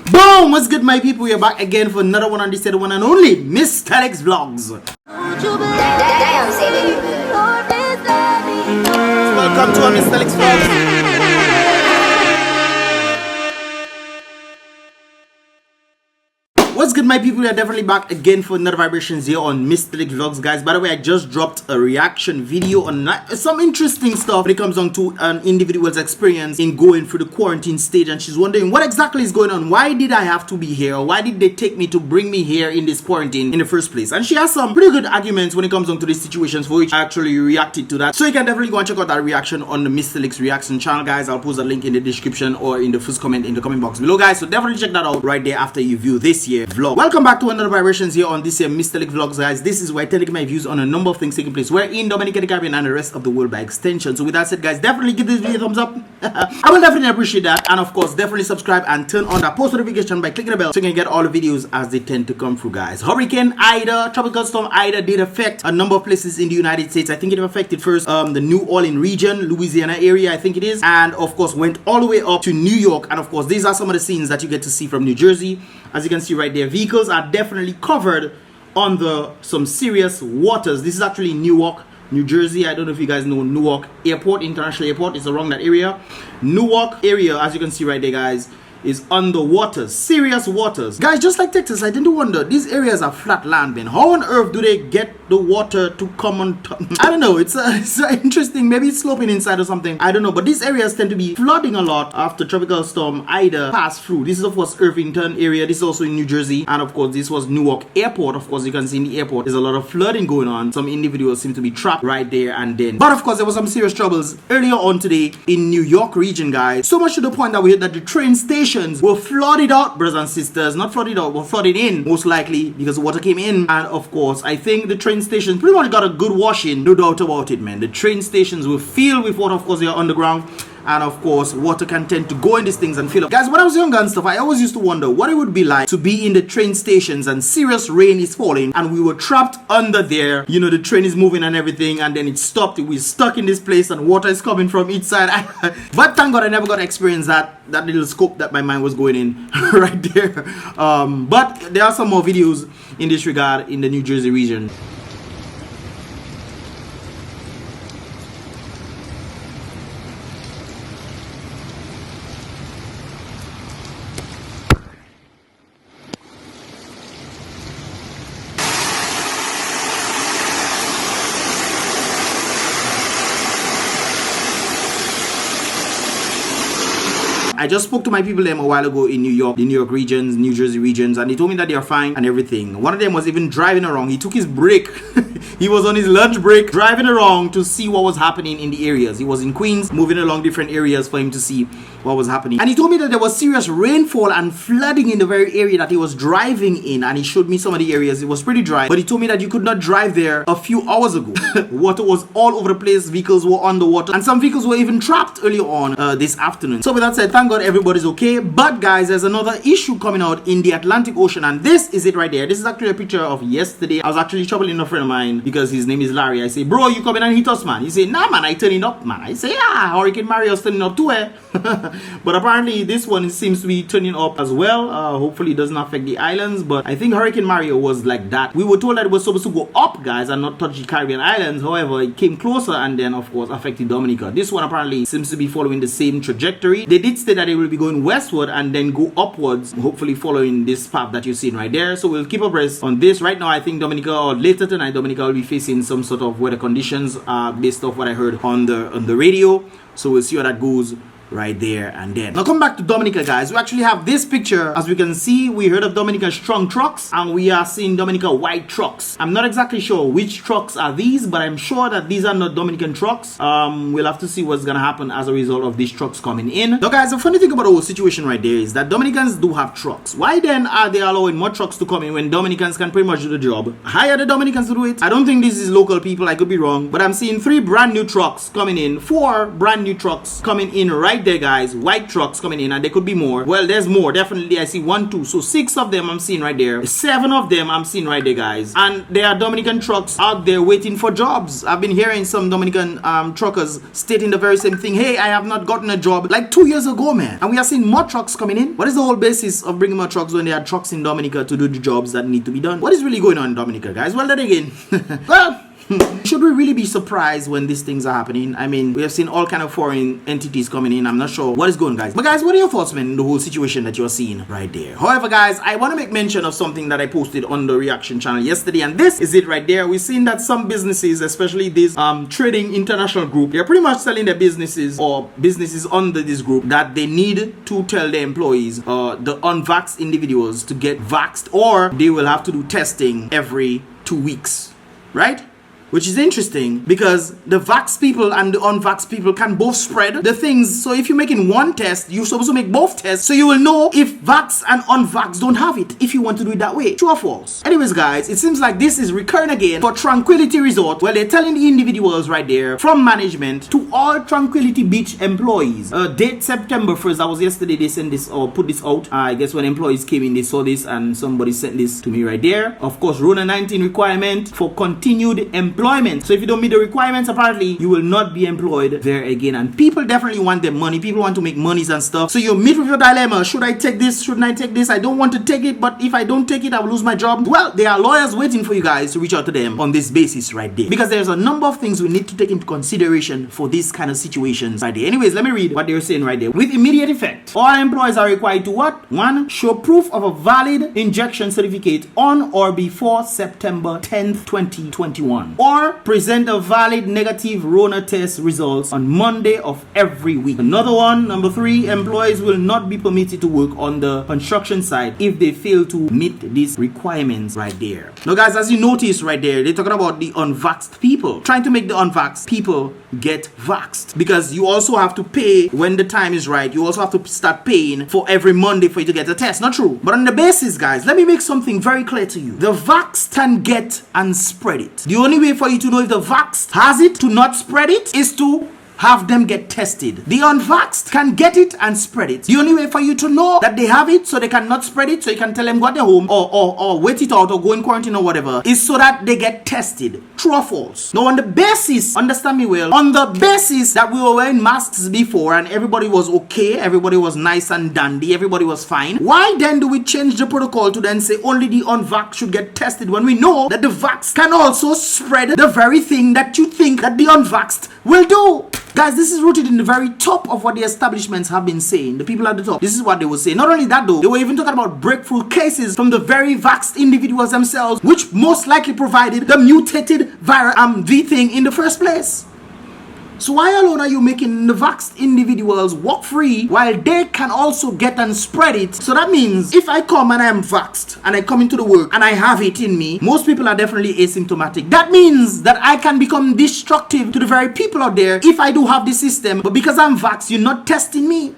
Boom! What's good, my people? We're back again for another one on this one and only Mystelics vlogs. Welcome to our Mystelics vlogs. What's good, my people? We are definitely back again for another vibrations here on Mystelics vlogs, guys. By the way, I just dropped a reaction video on some interesting stuff when it comes on to an individual's experience in going through the quarantine stage, and she's wondering what exactly is going on. Why did I have to be here? Why did they take me to bring me here in this quarantine in the first place? And she has some pretty good arguments when it comes on to these situations, for which I actually reacted to that. So you can definitely go and check out that reaction on the Mystelics reaction channel, guys. I'll post a link in the description or in the first comment in the comment box below, guys. So definitely check that out right there after you view this here vlog. Welcome back to another vibrations here on this here Mystelics vlogs, guys. This is where I tell you my views on a number of things taking place where in Dominica, the Caribbean, and the rest of the world by extension. So with that said, guys, definitely give this video a thumbs up. I will definitely appreciate that, and of course definitely subscribe and turn on that post notification by clicking the bell so you can get all the videos as they tend to come through, guys. Hurricane Ida, tropical storm Ida did affect a number of places in the United States. I think it affected first the New Orleans region, Louisiana area, I think it is, and of course went all the way up to New York. And of course these are some of the scenes that you get to see from New Jersey. As you can see right there, vehicles are definitely covered on some serious waters. This is actually Newark, New Jersey. I don't know if you guys know Newark Airport, International Airport. It's around that area. Newark area, as you can see right there, guys, is underwater, serious waters, guys. Just like Texas, I tend to wonder, these areas are flat land, man. How on earth do they get the water to come on top? I don't know. It's interesting. Maybe it's sloping inside or something, I don't know. But these areas tend to be flooding a lot after tropical storm Ida passed through. This is of course Irvington area. This is also in New Jersey, and of course this was Newark Airport. Of course you can see in the airport there's a lot of flooding going on. Some individuals seem to be trapped right there and then. But of course there was some serious troubles earlier on today in New York region, guys. So much to the point that we heard that the train stations were flooded out, brothers and sisters. Not flooded out, were flooded in, most likely because the water came in. And of course I think the train stations pretty much got a good washing, no doubt about it, man. The train stations were filled with water. Of course they are underground, and of course water can tend to go in these things and fill up. Guys, when I was younger and stuff, I always used to wonder what it would be like to be in the train stations and serious rain is falling and we were trapped under there. You know, the train is moving and everything, and then it stopped. We're stuck in this place and water is coming from each side. But thank God I never got to experience that little scope that my mind was going in right there. But there are some more videos in this regard in the New Jersey region. I just spoke to my people them a while ago in New York, the New York regions, New Jersey regions, and they told me that they are fine and everything. One of them was even driving around. He took his break. He was on his lunch break driving around to see what was happening in the areas. He was in Queens, moving along different areas for him to see what was happening. And he told me that there was serious rainfall and flooding in the very area that he was driving in. And he showed me some of the areas. It was pretty dry, but he told me that you could not drive there a few hours ago. Water was all over the place. Vehicles were underwater, and some vehicles were even trapped earlier on this afternoon. So with that said, thank God everybody's okay. But guys, there's another issue coming out in the Atlantic Ocean, and this is it right there. This is actually a picture of yesterday. I was actually troubling a friend of mine because his name is Larry. I say, bro, you coming and hit us, man? He say, nah, man, I turning up, man. I say, yeah, Hurricane Mario's turning up too, eh? But apparently this one seems to be turning up as well. Hopefully it doesn't affect the islands, but I think Hurricane Mario was like that. We were told that it was supposed to go up, guys, and not touch the Caribbean islands. However, it came closer and then of course affected Dominica. This one apparently seems to be following the same trajectory. They did say that it will be going westward and then go upwards, hopefully following this path that you're seeing right there. So we'll keep abreast on this. Right now I think Dominica, or later tonight, Dominica will be facing some sort of weather conditions based off what I heard on the radio. So we'll see how that goes right there and then. Now come back to Dominica, guys. We actually have this picture. As we can see, we heard of Dominica strong trucks, and we are seeing Dominica white trucks. I'm not exactly sure which trucks are these, but I'm sure that these are not Dominican trucks. We'll have to see what's gonna happen as a result of these trucks coming in. Now guys, the funny thing about the whole situation right there is that Dominicans do have trucks. Why then are they allowing more trucks to come in when Dominicans can pretty much do the job? Hire the Dominicans to do it? I don't think this is local people, I could be wrong, but I'm seeing 3 brand new trucks coming in, 4 brand new trucks coming in right right there, guys. White trucks coming in, and there could be more. Well, there's more. Definitely, I see 1, 2. So 6 of them I'm seeing right there. 7 of them I'm seeing right there, guys. And there are Dominican trucks out there waiting for jobs. I've been hearing some Dominican truckers stating the very same thing. Hey, I have not gotten a job like 2 years ago, man. And we are seeing more trucks coming in. What is the whole basis of bringing more trucks when there are trucks in Dominica to do the jobs that need to be done? What is really going on in Dominica, guys? Well, then again, well, should we really be surprised when these things are happening? I mean, we have seen all kind of foreign entities coming in. I'm not sure what is going on, guys. But guys, what are your thoughts, man, in the whole situation that you're seeing right there? However, guys, I want to make mention of something that I posted on the reaction channel yesterday, and this is it right there. We've seen that some businesses, especially this trading international group, they're pretty much selling their businesses or businesses under this group that they need to tell their employees, the unvaxxed individuals, to get vaxxed, or they will have to do testing every 2 weeks, right? Which is interesting because the vax people and the unvaxxed people can both spread the things. So if you're making one test, you're supposed to make both tests, so you will know if vax and unvaxxed don't have it, if you want to do it that way. True or false? Anyways, guys, it seems like this is recurring again for Tranquility Resort, where they're telling the individuals right there from management to all Tranquility Beach employees. Date September 1st. That was yesterday. They sent this or put this out. I guess when employees came in, they saw this and somebody sent this to me right there. Of course, Rona 19 requirement for continued employment. So if you don't meet the requirements, apparently you will not be employed there again. And people definitely want their money. People want to make monies and stuff. So you meet with your dilemma. Should I take this? Shouldn't I take this? I don't want to take it, but if I don't take it, I will lose my job. Well, there are lawyers waiting for you guys to reach out to them on this basis right there, because there's a number of things we need to take into consideration for these kind of situations right there. Anyways, let me read what they're saying right there. With immediate effect, all employees are required to what? 1. Show proof of a valid injection certificate on or before September 10th, 2021. Or present a valid negative Rona test results on Monday of every week. Another one, number 3, employees will not be permitted to work on the construction site if they fail to meet these requirements right there. Now, guys, as you notice right there, they're talking about the unvaxxed people, trying to make the unvaxxed people get vaxxed, because you also have to pay when the time is right. You also have to start paying for every Monday for you to get a test. Not true. But on the basis, guys, let me make something very clear to you. The vaxxed can get and spread it. The only way for you to know if the vaxxed has it to not spread it is to have them get tested. The unvaxxed can get it and spread it. The only way for you to know that they have it so they cannot spread it, so you can tell them go at their home or wait it out or go in quarantine or whatever, is so that they get tested. True or false? Now, on the basis, understand me well, on the basis that we were wearing masks before and everybody was okay, everybody was nice and dandy, everybody was fine, why then do we change the protocol to then say only the unvaxxed should get tested when we know that the vaxxed can also spread the very thing that you think that the unvaxxed will do? Guys, this is rooted in the very top of what the establishments have been saying. The people at the top, this is what they will say. Not only that though, they were even talking about breakthrough cases from the very vaxxed individuals themselves, which most likely provided the mutated V thing in the first place. So why alone are you making the vaxxed individuals walk free while they can also get and spread it? So that means if I come and I am vaxxed and I come into the work and I have it in me, most people are definitely asymptomatic. That means that I can become destructive to the very people out there if I do have the system, but because I'm vaxxed, you're not testing me.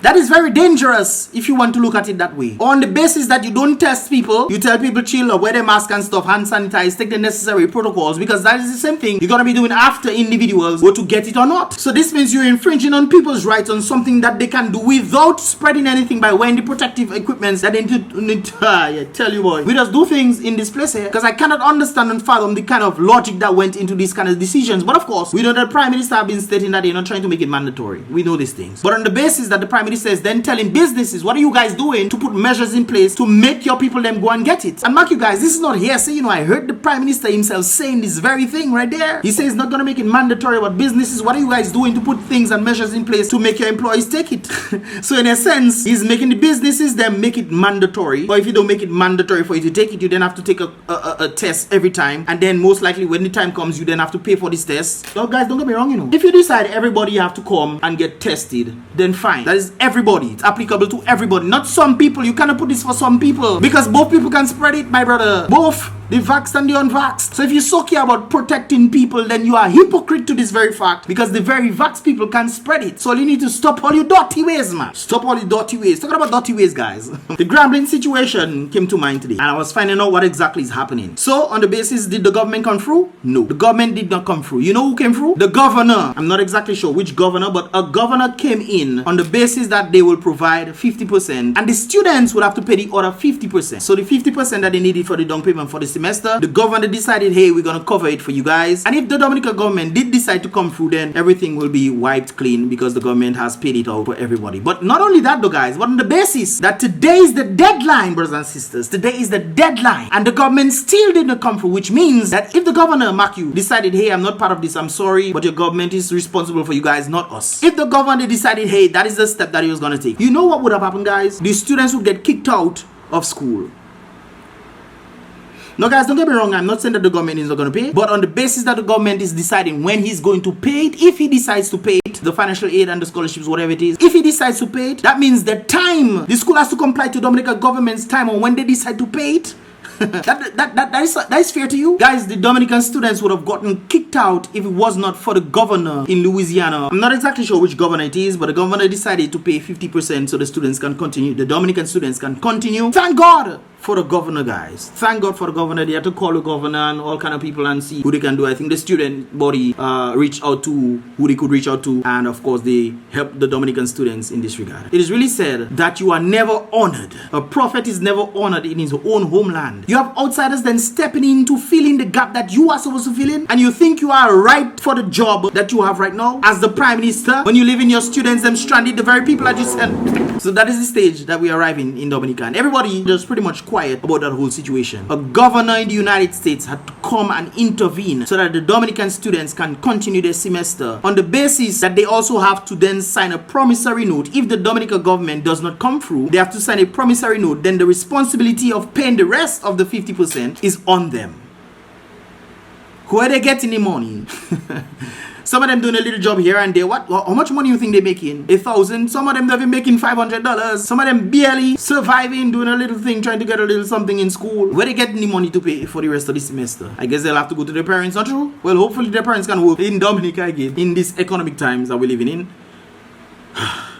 That is very dangerous if you want to look at it that way. On the basis that you don't test people, you tell people chill or wear their mask and stuff, hand sanitize, take the necessary protocols, because that is the same thing you're going to be doing after individuals go to get it or not. So this means you're infringing on people's rights on something that they can do without spreading anything by wearing the protective equipments that they need to yeah, tell you boy. We just do things in this place here because I cannot understand and fathom the kind of logic that went into these kind of decisions. But of course, we know that the Prime Minister have been stating that they're not trying to make it mandatory. We know these things. But on the basis that the Prime Minister is then telling businesses, what are you guys doing to put measures in place to make your people them go and get it? And mark you guys, this is not hearsay. You know, I heard the Prime Minister himself saying this very thing right there. He says he's not going to make it mandatory, but businesses, what are you guys doing to put things and measures in place to make your employees take it? So in a sense, he's making the businesses then make it mandatory. Or if you don't make it mandatory for you to take it, you then have to take a test every time. And then most likely when the time comes, you then have to pay for this test. So guys, don't get me wrong, you know. If you decide everybody have to come and get tested, then fine. That is everybody. It's applicable to everybody, not some people. You cannot put this for some people because both people can spread it, my brother. Both the vaxxed and the unvaxxed. So if you so care about protecting people, then you are a hypocrite to this very fact, because the very vaxxed people can spread it. So you need to stop all your dirty ways, man. Stop all your dirty ways. Talking about dirty ways, guys. The Grambling situation came to mind today, and I was finding out what exactly is happening. So on the basis, did the government come through? No, the government did not come through. You know who came through? The governor. I'm not exactly sure which governor, but a governor came in on the basis that they will provide 50%, and the students would have to pay the other 50%. So the 50% that they needed for the down payment for the semester, the governor decided, hey, we're gonna cover it for you guys. And if the Dominica government did decide to come through, then everything will be wiped clean, because the government has paid it out for everybody. But not only that though, guys, but on the basis that today is the deadline, brothers and sisters, today is the deadline, and the government still did not come through, which means that if the governor, mark you, decided, hey, I'm not part of this, I'm sorry, but your government is responsible for you guys, not us. If the governor decided, hey, that is the step that he was gonna take, you know what would have happened, guys? The students would get kicked out of school. No, guys, don't get me wrong. I'm not saying that the government is not going to pay, but on the basis that the government is deciding when he's going to pay it, if he decides to pay it, the financial aid and the scholarships, whatever it is, if he decides to pay it, that means the time the school has to comply to Dominica government's time on when they decide to pay it. that is fair to you, guys. The Dominican students would have gotten kicked out if it was not for the governor in Louisiana. I'm not exactly sure which governor it is, but the governor decided to pay 50% so the students can continue, the Dominican students can continue. Thank God for the governor, guys. Thank God for the governor. They had to call the governor and all kind of people and see who they can do. I think the student body reached out to who they could reach out to, and of course they helped the Dominican students in this regard. It is really said that you are never honored. A prophet is never honored in his own homeland. You have outsiders then stepping in to fill in the gap that you are supposed to fill in, and you think you are right for the job that you have right now as the prime minister, when you leave in your students them stranded, the very people that you sent. So that is the stage that we arrive in Dominica, and everybody just pretty much quiet about that whole situation. A governor in the United States had to come and intervene so that the Dominican students can continue their semester, on the basis that they also have to then sign a promissory note. If the Dominican government does not come through, they have to sign a promissory note. Then the responsibility of paying the rest of the 50% is on them. Where they getting the money? Some of them doing a little job here and there. How much money you think they're making? 1,000. Some of them they've been making $500. Some of them barely surviving, doing a little thing, trying to get a little something in school. Where they getting the money to pay for the rest of the semester? I guess they'll have to go to their parents, not true? Well, hopefully their parents can work in Dominica again, in these economic times that we're living in.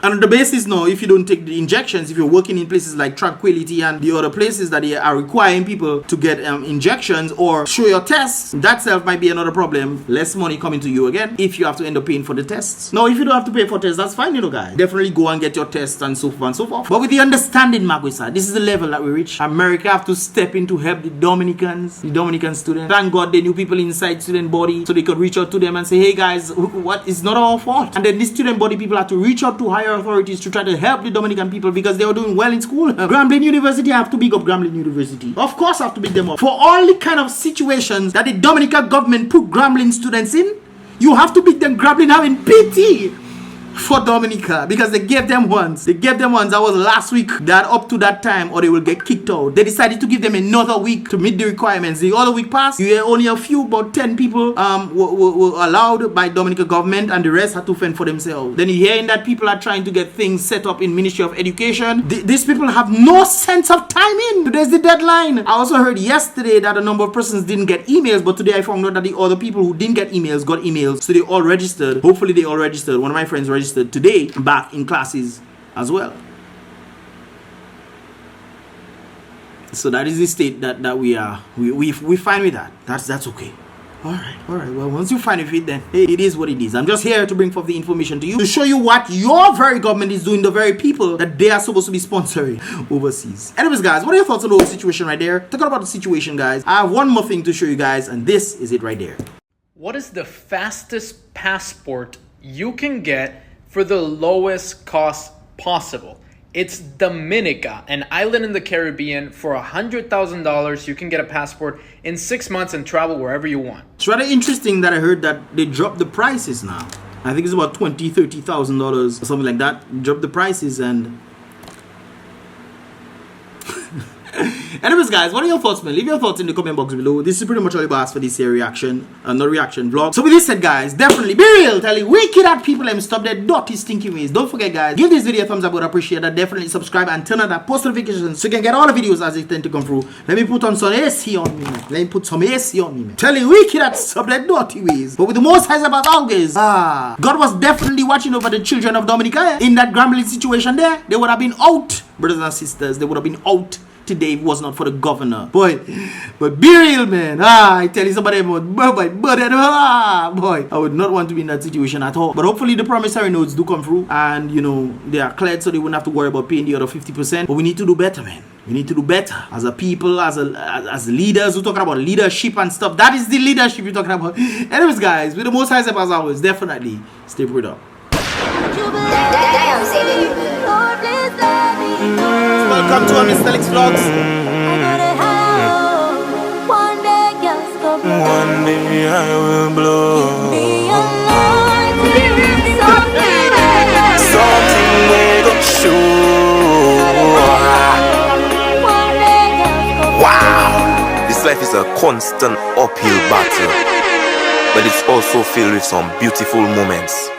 And on the basis now, if you don't take the injections, if you're working in places like Tranquility and the other places that they are requiring people to get injections or show your tests, that self might be another problem. Less money coming to you again if you have to end up paying for the tests. Now, if you don't have to pay for tests, that's fine, you know, guys. Definitely go and get your tests and so forth and so forth. But with the understanding, Maguisa, this is the level that we reach. America have to step in to help the Dominicans, the Dominican students. Thank God they knew people inside student body so they could reach out to them and say, hey guys, what is not our fault. And then the student body people have to reach out to higher authorities to try to help the Dominican people because they were doing well in school. Grambling University, I have to big up Grambling University. Of course I have to big them up. For all the kind of situations that the Dominican government put Grambling students in, you have to big them. Grambling having pity for Dominica because they gave them ones. That was last week, that up to that time or they will get kicked out. They decided to give them another week to meet the requirements. The other week passed, you hear only a few, about 10 people were allowed by Dominica government and the rest had to fend for themselves. Then you hearing that people are trying to get things set up in Ministry of Education. These people have no sense of timing. Today's the deadline. I also heard yesterday that a number of persons didn't get emails, but today I found out that the other people who didn't get emails got emails. So they all registered. Hopefully they all registered. One of my friends registered today back in classes as well. So that is the state that we are. We fine with that. That's okay. All right. Well, once you find with it, then hey, it is what it is. I'm just here to bring forth the information to you to show you what your very government is doing, the very people that they are supposed to be sponsoring overseas. Anyways, guys, what are your thoughts on the whole situation right there? Talking about the situation, guys, I have one more thing to show you guys, and this is it right there. What is the fastest passport you can get for the lowest cost possible? It's Dominica, an island in the Caribbean. For $100,000, you can get a passport in 6 months and travel wherever you want. It's rather interesting that I heard that they dropped the prices now. I think it's about $20,000-$30,000 or something like that. Drop the prices and Anyways, guys, what are your thoughts, man? Leave your thoughts in the comment box below. This is pretty much all you asked for this here reaction, not reaction vlog. So with this said, guys, definitely be real. Tell you wicked at people and stop their dirty stinking ways. Don't forget, guys, give this video a thumbs up. I would appreciate that. Definitely subscribe and turn on that post notifications so you can get all the videos as they tend to come through. Let me put on some AC on me, man. Let me put some AC on me, man. Tell you wicked at stop their dirty ways. But with the most highs about always, God was definitely watching over the children of Dominica in that Grambling situation there. They would have been out, brothers and sisters. They would have been out today if it was not for the governor. Boy, but be real, man. I tell you somebody about boy, I would not want to be in that situation at all. But hopefully the promissory notes do come through and you know they are cleared so they wouldn't have to worry about paying the other 50%. But we need to do better, man. We need to do better as a people, as leaders who talking about leadership and stuff. That is the leadership you're talking about. Anyways, guys, with the most highs up as always, definitely stay prayed up. Welcome to our Mystelics vlogs. One day I will blow. Something will go show. Wow, this life is a constant uphill battle, but it's also filled with some beautiful moments.